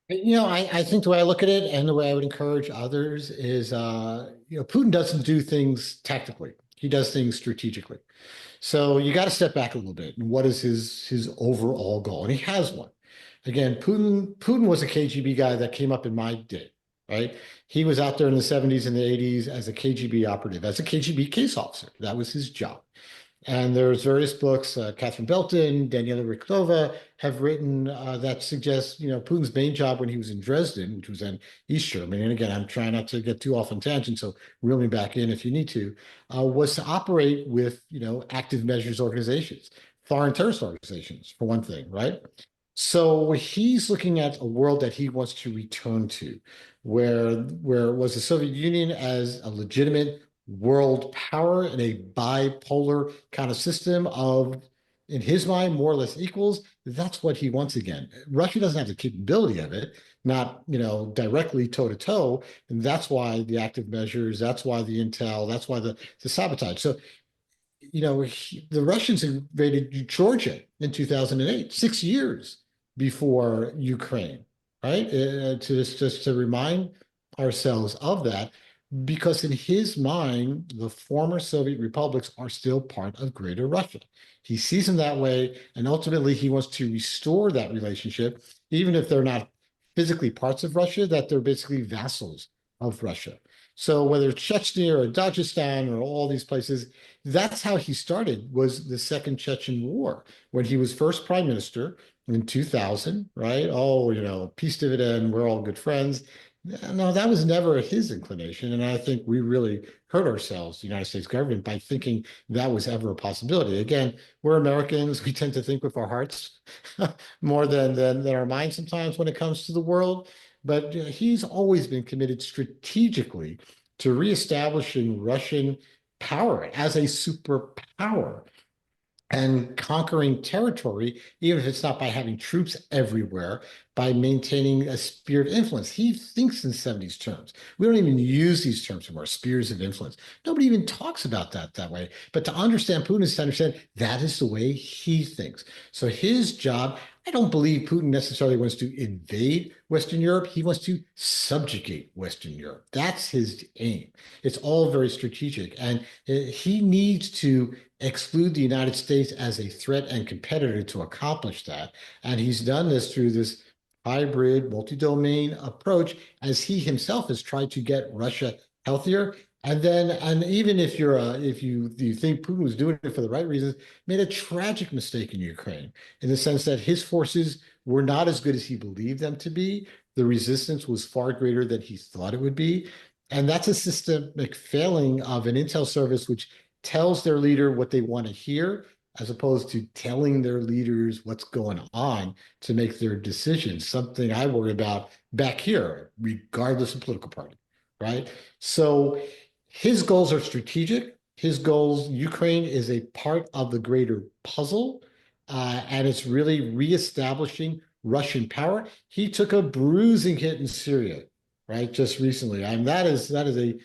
I think the way I look at it and the way I would encourage others is, Putin doesn't do things tactically. He does things strategically. So you got to step back a little bit. And what is his overall goal? And he has one. Again, Putin was a KGB guy that came up in my day, right? He was out there in the 70s and the 80s as a KGB operative, as a KGB case officer. That was his job. And there's various books, Catherine Belton, Daniela Rykova have written that suggest, Putin's main job when he was in Dresden, which was in East Germany, and again, I'm trying not to get too off on tangent, so reel me back in if you need to, was to operate with, active measures organizations, foreign terrorist organizations, for one thing, right? So he's looking at a world that he wants to return to, where it was the Soviet Union as a legitimate world power in a bipolar kind of system of, in his mind, more or less equals. That's what he wants again. Russia doesn't have the capability of it, not directly toe to toe, and that's why the active measures, that's why the intel, that's why the sabotage. So the Russians invaded Georgia in 2008, 6 years before Ukraine, right? Just to remind ourselves of that, because in his mind, the former Soviet republics are still part of Greater Russia. He sees them that way, and ultimately he wants to restore that relationship, even if they're not physically parts of Russia, that they're basically vassals of Russia. So whether it's Chechnya or Dagestan or all these places, that's how he started, was the Second Chechen War, when he was first prime minister in 2000, right? Oh, peace dividend, we're all good friends. No, that was never his inclination. And I think we really hurt ourselves, the United States government, by thinking that was ever a possibility. Again, we're Americans. We tend to think with our hearts more than our minds sometimes when it comes to the world. But he's always been committed strategically to reestablishing Russian power as a superpower and conquering territory, even if it's not by having troops everywhere, by maintaining a sphere of influence. He thinks in 70s terms. We don't even use these terms anymore, spheres of influence. Nobody even talks about that way. But to understand Putin is to understand that is the way he thinks. So his job, I don't believe Putin necessarily wants to invade Western Europe. He wants to subjugate Western Europe. That's his aim. It's all very strategic. And he needs to exclude the United States as a threat and competitor to accomplish that. And he's done this through this hybrid multi-domain approach, as he himself has tried to get Russia healthier. And even if you think Putin was doing it for the right reasons, made a tragic mistake in Ukraine, in the sense that his forces were not as good as he believed them to be. The resistance was far greater than he thought it would be. And that's a systemic failing of an intel service which tells their leader what they want to hear, as opposed to telling their leaders what's going on to make their decisions, something I worry about back here, regardless of political party, right? So his goals are strategic. His goals, Ukraine is a part of the greater puzzle, and it's really reestablishing Russian power. He took a bruising hit in Syria, right, just recently. And that is a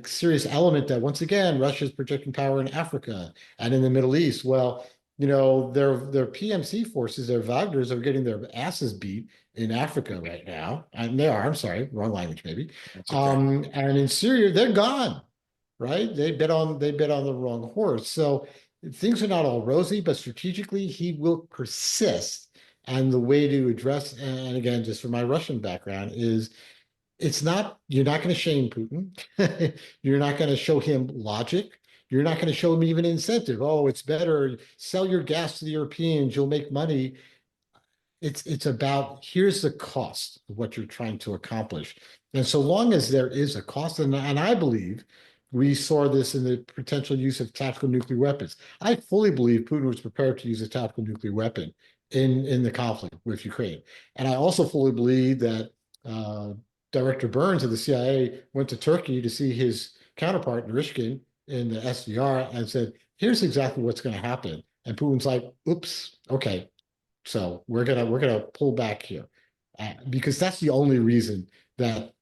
serious element that, once again, Russia is projecting power in Africa and in the Middle East. Well, their PMC forces, their Wagners, are getting their asses beat in Africa right now. And they are, I'm sorry, wrong language maybe. Okay. And in Syria, they're gone, right? They bet on the wrong horse. So things are not all rosy, but strategically he will persist. And the way to address, and again, just from my Russian background, is you're not going to shame Putin. You're not going to show him logic. You're not going to show him even incentive. Oh, it's better, sell your gas to the Europeans, you'll make money. It's about, here's the cost of what you're trying to accomplish. And so long as there is a cost, and I believe we saw this in the potential use of tactical nuclear weapons. I fully believe Putin was prepared to use a tactical nuclear weapon in the conflict with Ukraine. And I also fully believe that Director Burns of the CIA went to Turkey to see his counterpart Narishkin in the SVR and said, here's exactly what's going to happen. And Putin's like, oops, okay, so we're gonna pull back here, because that's the only reason that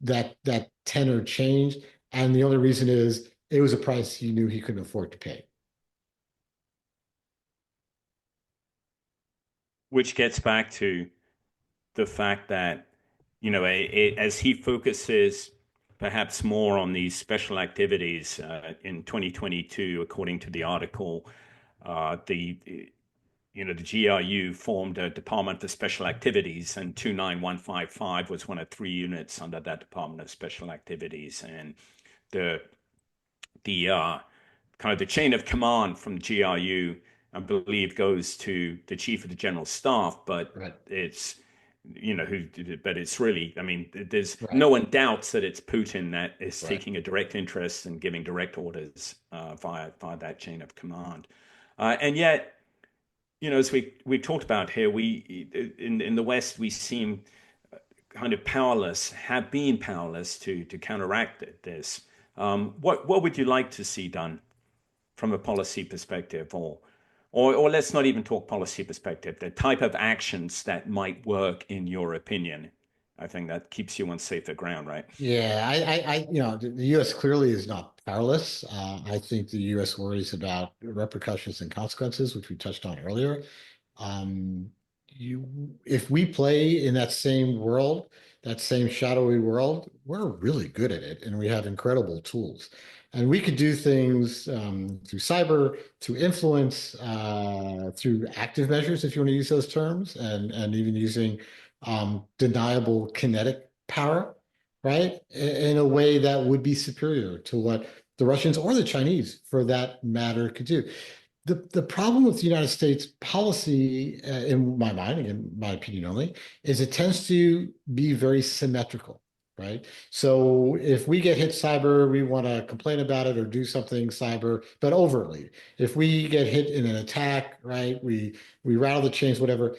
tenor changed, and the only reason is it was a price he knew he couldn't afford to pay. Which gets back to the fact that, as he focuses perhaps more on these special activities in 2022, according to the article, the GRU formed a Department for Special Activities, and 29155 was one of 3 units under that Department of Special Activities. And the kind of the chain of command from GRU, I believe, goes to the Chief of the General Staff, but right. But it's really, I mean, there's right. No one doubts that it's Putin that is right. taking a direct interest and giving direct orders via that chain of command. And yet, as we talked about here, we in the West, we seem kind of powerless, have been powerless to counteract this. What would you like to see done from a policy perspective, or let's not even talk policy perspective, the type of actions that might work in your opinion? I think that keeps you on safer ground, right? Yeah, the U.S. clearly is not powerless. I think the U.S. worries about repercussions and consequences, which we touched on earlier. If we play in that same world, that same shadowy world, we're really good at it, and we have incredible tools. And we could do things through cyber, through influence, through active measures, if you want to use those terms, and even using deniable kinetic power, right? In a way that would be superior to what the Russians or the Chinese, for that matter, could do. The problem with the United States policy, in my mind, in my opinion only, is it tends to be very symmetrical, right? So if we get hit cyber, we want to complain about it or do something cyber, but overtly. If we get hit in an attack, right, we rattle the chains, whatever.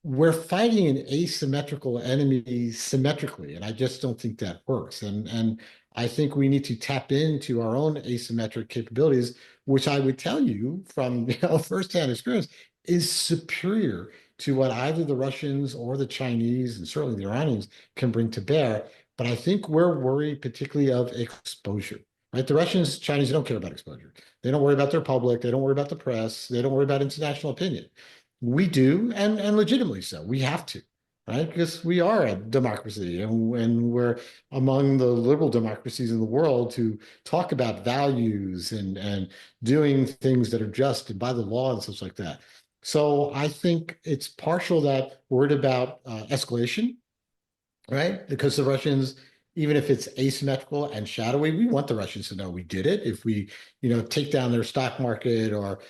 We're fighting an asymmetrical enemy symmetrically, and I just don't think that works. And I think we need to tap into our own asymmetric capabilities, which I would tell you from firsthand experience is superior to what either the Russians or the Chinese and certainly the Iranians can bring to bear. But I think we're worried particularly of exposure. Right? The Russians, Chinese don't care about exposure. They don't worry about their public. They don't worry about the press. They don't worry about international opinion. We do, and legitimately so. We have to, right? Because we are a democracy, and we're among the liberal democracies in the world to talk about values and doing things that are just and by the law and such like that. So I think it's partial that worried about escalation, right? Because the Russians, even if it's asymmetrical and shadowy, we want the Russians to know we did it. If we, take down their stock market or,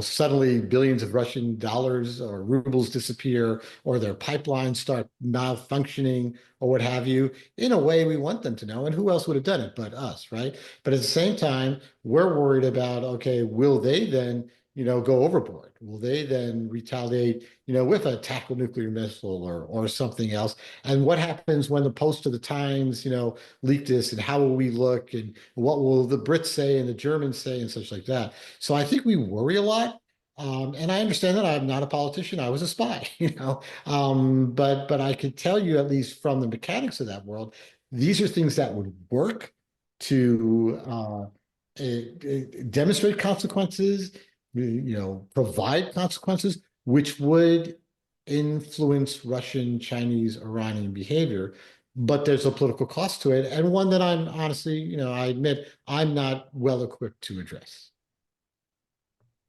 suddenly billions of Russian dollars or rubles disappear or their pipelines start malfunctioning or what have you, in a way, we want them to know. And who else would have done it but us, right? But at the same time, we're worried about, okay, will they then go overboard? Will they then retaliate, with a tactical nuclear missile or something else? And what happens when the Post of the Times, leak this, and how will we look, and what will the Brits say and the Germans say, and such like that? So I think we worry a lot. And I understand that I'm not a politician. I was a spy, but I could tell you, at least from the mechanics of that world, these are things that would work to demonstrate consequences, provide consequences, which would influence Russian, Chinese, Iranian behavior. But there's a political cost to it, and one that I'm honestly, I admit I'm not well equipped to address.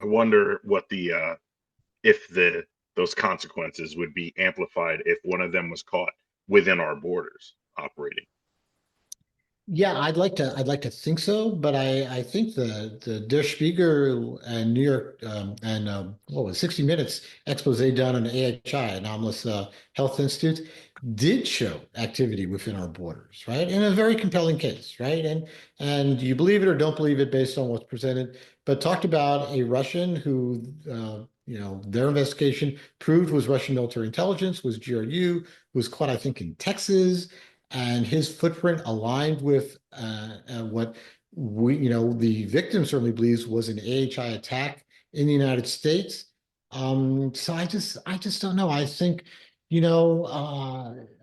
I wonder what if those consequences would be amplified if one of them was caught within our borders operating. Yeah, I'd like to think so, but I think the Der Spiegel and New York and what was 60 Minutes expose done on AHI, Anomalous Health Institute, did show activity within our borders, right? In a very compelling case, right? And you believe it or don't believe it based on what's presented, but talked about a Russian who their investigation proved was Russian military intelligence, was GRU, was caught, I think, in Texas, and his footprint aligned with what the victim certainly believes was an AHI attack in the United States. So I just don't know. I think,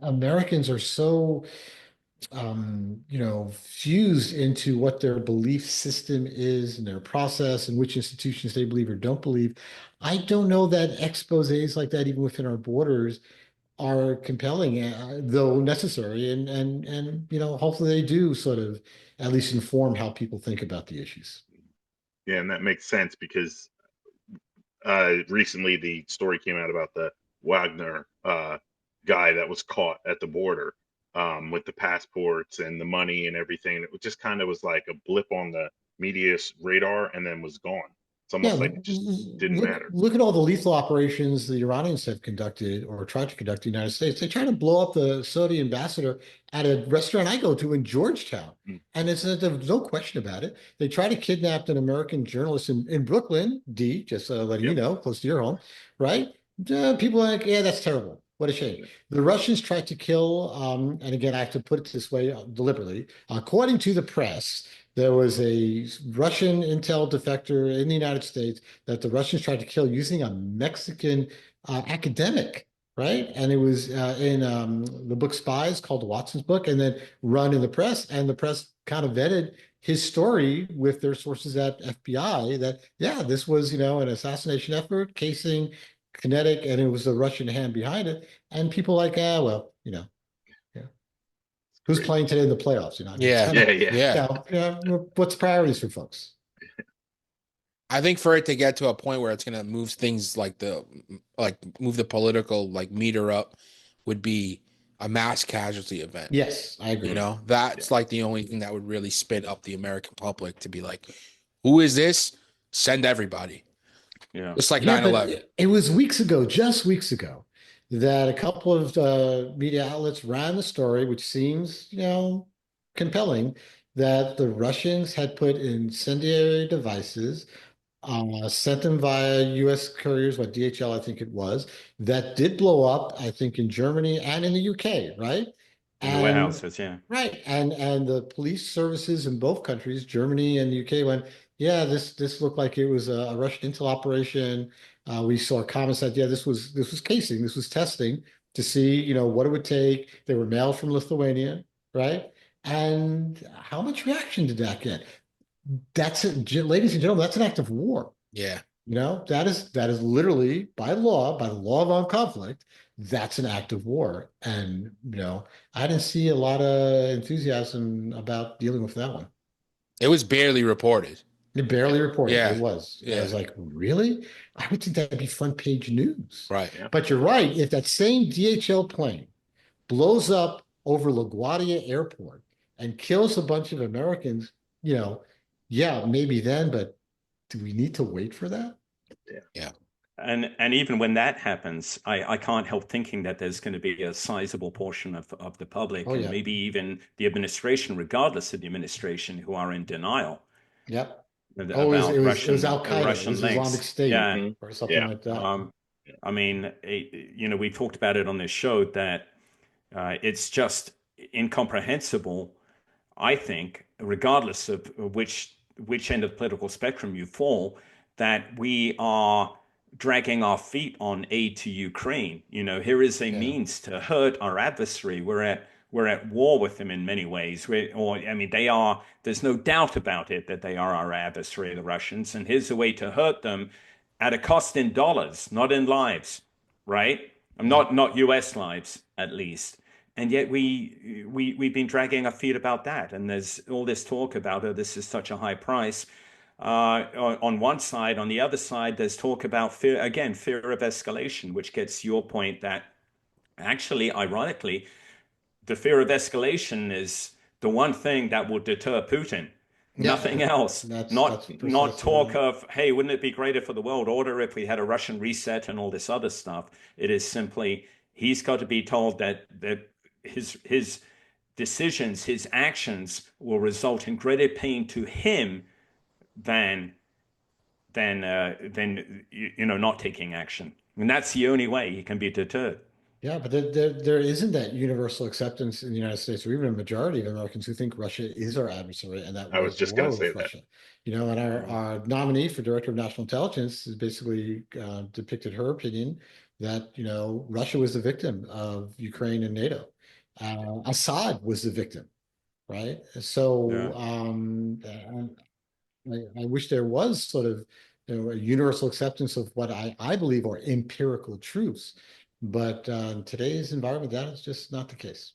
Americans are so fused into what their belief system is and their process and which institutions they believe or don't believe. I don't know that exposés like that, even within our borders, are compelling, though necessary, and hopefully they do sort of at least inform how people think about the issues. Yeah, and that makes sense because recently the story came out about the Wagner guy that was caught at the border with the passports and the money and everything. It just kind of was like a blip on the media's radar and then was gone. It's almost like it just didn't matter. Look at all the lethal operations the Iranians have conducted or tried to conduct in the United States. They tried to blow up the Saudi ambassador at a restaurant I go to in Georgetown. And there's no question about it. They tried to kidnap an American journalist in Brooklyn, just letting you know, close to your home, right? People are like, yeah, that's terrible. What a shame. The Russians tried to kill, and again, I have to put it this way deliberately. According to the press, there was a Russian intel defector in the United States that the Russians tried to kill using a Mexican academic, right? And it was in the book Spies, called Watson's book, and then run in the press. And the press kind of vetted his story with their sources at FBI that, yeah, this was, an assassination effort, casing kinetic, and it was the Russian hand behind it. And people like, well, who's playing today in the playoffs? What's priorities for folks? I think for it to get to a point where it's going to move things move the political meter up would be a mass casualty event. Yes, I agree. That's like the only thing that would really spin up the American public to be like, who is this? Send everybody. Yeah. It's like 9/11. It was just weeks ago, that a couple of media outlets ran the story, which seems, compelling, that the Russians had put incendiary devices, sent them via U.S. couriers, what DHL, I think it was, that did blow up, I think, in Germany and in the UK, right? In the And warehouses, yeah. right, and the police services in both countries, Germany and the UK, went, yeah, this looked like it was a Russian intel operation. We saw comments that, yeah, this was casing, this was testing to see, what it would take. They were mailed from Lithuania, right? And how much reaction did that get? That's it, ladies and gentlemen, that's an act of war. Yeah. That is literally by law, by the law of armed conflict, that's an act of war. And I didn't see a lot of enthusiasm about dealing with that one. It was barely reported. It barely reported. Yeah. It was. I Yeah. was like, really? I would think that'd be front page news. Right. Yeah. But you're right. If that same DHL plane blows up over LaGuardia Airport and kills a bunch of Americans, yeah, maybe then, but do we need to wait for that? Yeah. And even when that happens, I can't help thinking that there's going to be a sizable portion of the public, Oh, and yeah. maybe even the administration, regardless of the administration, who are in denial Yep. about Oh, it was Russian Al-Qaeda, it Russian was links. Islamic State, Yeah. or something Yeah. like that. I mean, we talked about it on this show that it's just incomprehensible, I think, regardless of which end of the political spectrum you fall, that we are dragging our feet on aid to Ukraine. Here is a Yeah. means to hurt our adversary. We're at war with them in many ways. They are. There's no doubt about it that they are our adversary, the Russians. And here's a way to hurt them at a cost in dollars, not in lives, right? Not U.S. lives, at least. And yet we've been dragging our feet about that. And there's all this talk about, oh, this is such a high price. On one side. On the other side, there's talk about fear of escalation, which gets your point that actually, ironically, the fear of escalation is the one thing that will deter Putin. Yeah, Nothing else. that's Not precisely talk right. of, hey, wouldn't it be greater for the world order if we had a Russian reset and all this other stuff? It is simply he's got to be told that his decisions, his actions will result in greater pain to him than not taking action. And that's the only way he can be deterred. Yeah, but there isn't that universal acceptance in the United States, or even a majority of Americans who think Russia is our adversary and that I we're was at just war going to say with that. Russia. And our nominee for Director of National Intelligence has basically depicted her opinion that, Russia was the victim of Ukraine and NATO. Assad was the victim, right? So I wish there was sort of a universal acceptance of what I believe are empirical truths. But in today's environment, that is just not the case.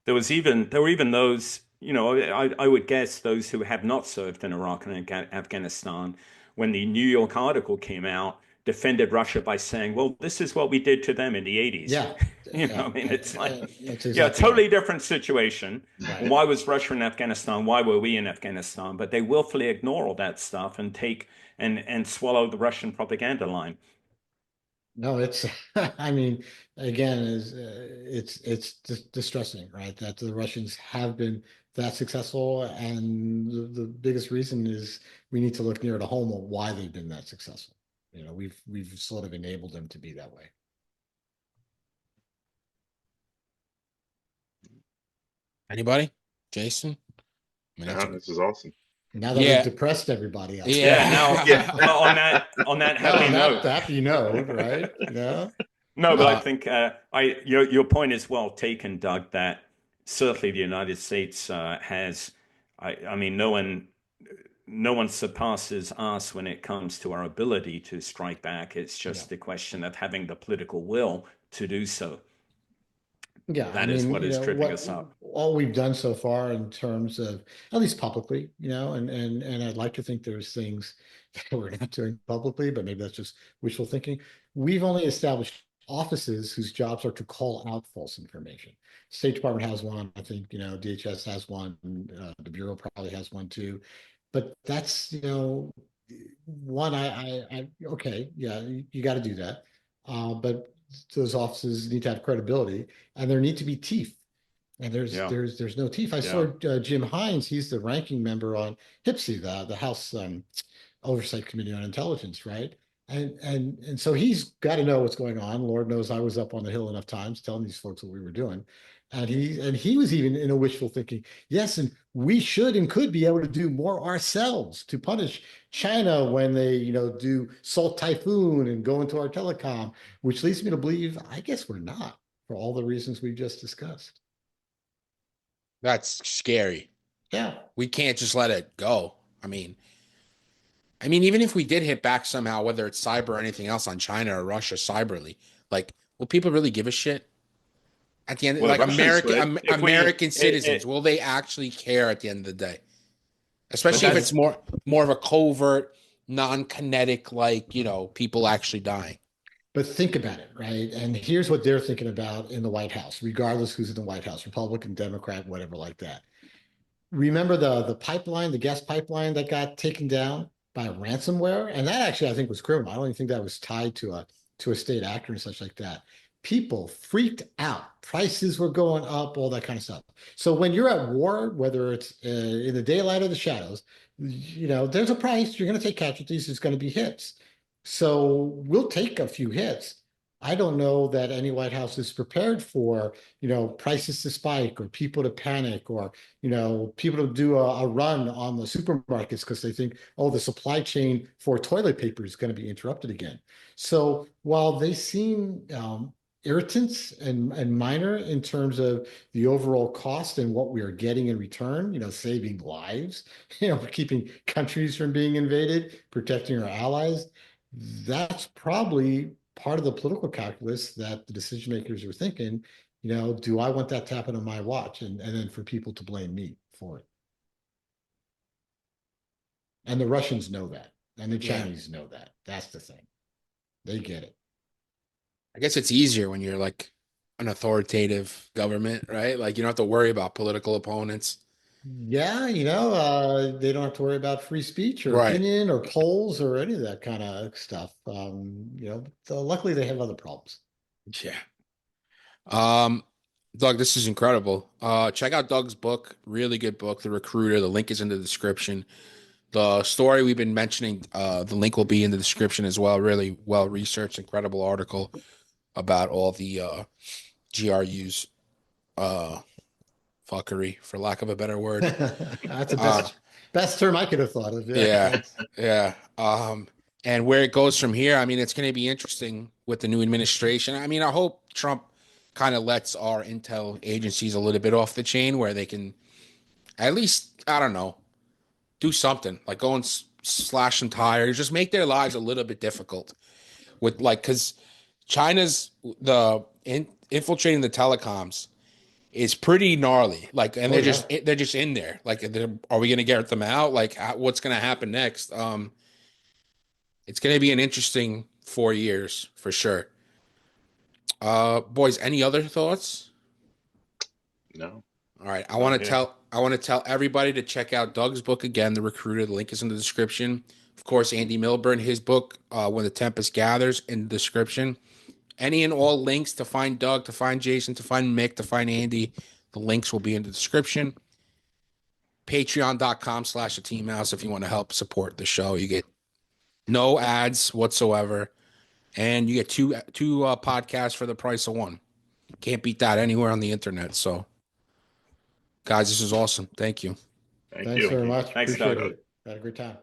There were even those, I would guess those who have not served in Iraq and Afghanistan, when the New York article came out, defended Russia by saying, well, this is what we did to them in the 80s. Yeah. It's like, exactly totally different situation. Right. Why was Russia in Afghanistan? Why were we in Afghanistan? But they willfully ignore all that stuff and take and swallow the Russian propaganda line. No, it's, I mean, again, it's distressing, right? That the Russians have been that successful. And the biggest reason is we need to look near to home of why they've been that successful. We've sort of enabled them to be that way. Anybody? Jason? This is awesome. Now that we've depressed everybody else. Now on that happy note. Happy note, right? Yeah. No, but I think your point is well taken, Doug, that certainly the United States has, I mean, no one surpasses us when it comes to our ability to strike back. It's just a question of having the political will to do so. Yeah, that is what is tripping us up. All we've done so far in terms of, at least publicly, and I'd like to think there's things that we're not doing publicly, but maybe that's just wishful thinking. We've only established offices whose jobs are to call out false information. State Department has one, I think, DHS has one, the Bureau probably has one too. But that's, one, okay, yeah, you got to do that. But those offices need to have credibility, and there need to be teeth. And there's no teeth. I saw Jim Hines. He's the ranking member on HIPSI, the House Oversight Committee on Intelligence, right? And so he's got to know what's going on. Lord knows I was up on the Hill enough times telling these folks what we were doing. And he was even in a wishful thinking, yes, and we should and could be able to do more ourselves to punish China when they, do Salt Typhoon and go into our telecom, which leads me to believe, I guess we're not, for all the reasons we just discussed. That's scary. Yeah. We can't just let it go. I mean, even if we did hit back somehow, whether it's cyber or anything else on China or Russia cyberly, like, will people really give a shit? At the end, Well, like American we- citizens, will they actually care at the end of the day? Especially if it's more of a covert, non-kinetic, like, people actually dying. But think about it, right? And here's what they're thinking about in the White House, regardless who's in the White House, Republican, Democrat, whatever like that. Remember the pipeline, the gas pipeline that got taken down by ransomware? And that actually, I think, was criminal. I don't even think that was tied to a state actor and such like that. People freaked out. Prices were going up, all that kind of stuff. So when you're at war, whether it's in the daylight or the shadows, there's a price. You're going to take casualties. There's going to be hits. So we'll take a few hits. I don't know that any White House is prepared for, prices to spike or people to panic or, people to do a run on the supermarkets because they think, oh, the supply chain for toilet paper is going to be interrupted again. So while they seem irritants and minor in terms of the overall cost and what we are getting in return, saving lives, keeping countries from being invaded, protecting our allies, that's probably part of the political calculus that the decision makers are thinking, do I want that to happen on my watch? And then for people to blame me for it. And the Russians know that. And the Chinese know that. That's the thing. They get it. I guess it's easier when you're like an authoritative government, right? Like, you don't have to worry about political opponents. Yeah, they don't have to worry about free speech or Right. opinion or polls or any of that kind of stuff. So luckily they have other problems. Yeah. Doug, this is incredible. Check out Doug's book. Really good book, The Recruiter. The link is in the description. The story we've been mentioning, the link will be in the description as well. Really well researched, incredible article about all the GRU's fuckery, for lack of a better word. That's the best term I could have thought of. Yeah. And where it goes from here, it's going to be interesting with the new administration. I hope Trump kind of lets our intel agencies a little bit off the chain where they can at least, I don't know, do something like go and slash some tires, just make their lives a little bit difficult with because China's infiltrating the telecoms is pretty gnarly. And they're just in there. Are we going to get them out? What's going to happen next? It's going to be an interesting 4 years for sure. Boys, any other thoughts? No. All right. I want to tell everybody to check out Doug's book again, The Recruiter. The link is in the description. Of course, Andy Milburn, his book, When the Tempest Gathers, in the description. Any and all links to find Doug, to find Jason, to find Mick, to find Andy, the links will be in the description. Patreon.com/theteamhouse if you want to help support the show. You get no ads whatsoever. And you get two podcasts for the price of one. Can't beat that anywhere on the internet. So, guys, this is awesome. Thank you. Thanks very much. Thanks, Appreciate Doug. it. Had a great time.